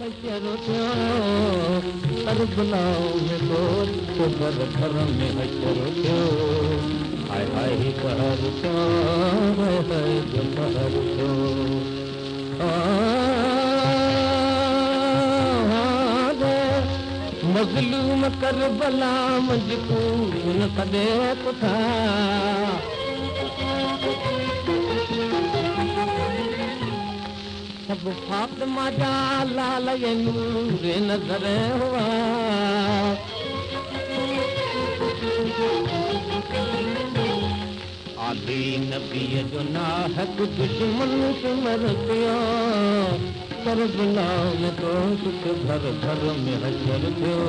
हशर थियो करबलाओ में दोस्त घर घर में हशर थियो हाय हाय कहर थियो हाय हाय कहर थियो मज़लूम करबला मजबूर न कदे कुथा सब फातिमा जा लाल ये नूर नज़र हुआ आली नबी जो नाहक दुश्मन सिमर थियो करबला में दोस्त घर घर में हशर थियो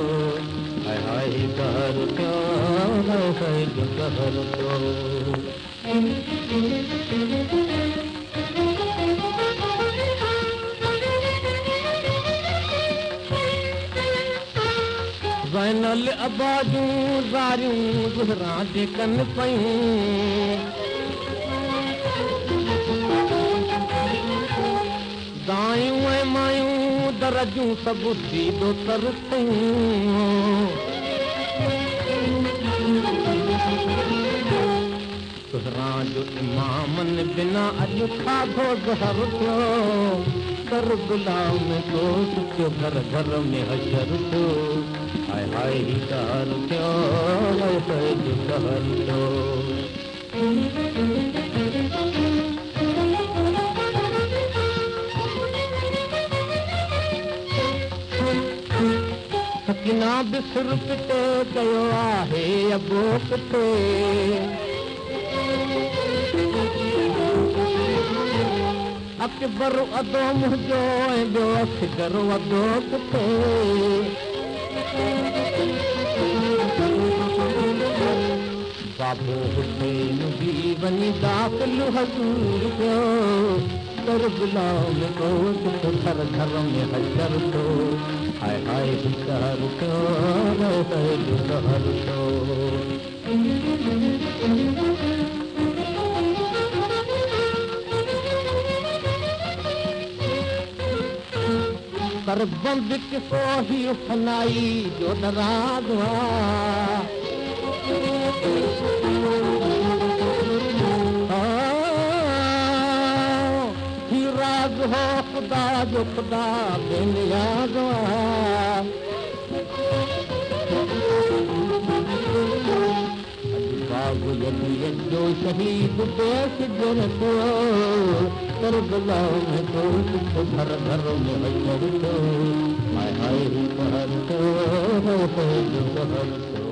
हाय हाय कहर थियो हाय हाय कहर थियो ज़ैनल अबाजूं ज़ारियूं ज़हरा जे कन पयूं दायूं ऐं मायूं दरजूं सभु सीधो तर ज़हरा जो इमामन बिना अॼु खाधो ज़हर थियो करबला में दोस्त थियो घर घर में हशर थियो हाय हाय कहर थियो हाय हाय कहर थियो सकिना बिसर पिटे कयो आहे अबो किथे अकबर अदो मुंहिंजो ऐं ॿियो असगर अदो किथे बाबो हुसैन बि वञी दाख़िल हज़ूर थियो करबला में दोस्त घर घर में हशर थियो हाय हाय कहर थियो हाय हाय कहर थियो करबंद किसो ही फनाई जो दराज ही राज हो खुदा जो खुदा बेनियाज बाबू जो शहीद देश जन थियो करबला में दोस्त घर घर में हशर थियो हाय हाय कहर थियो हाय हाय कहर थियो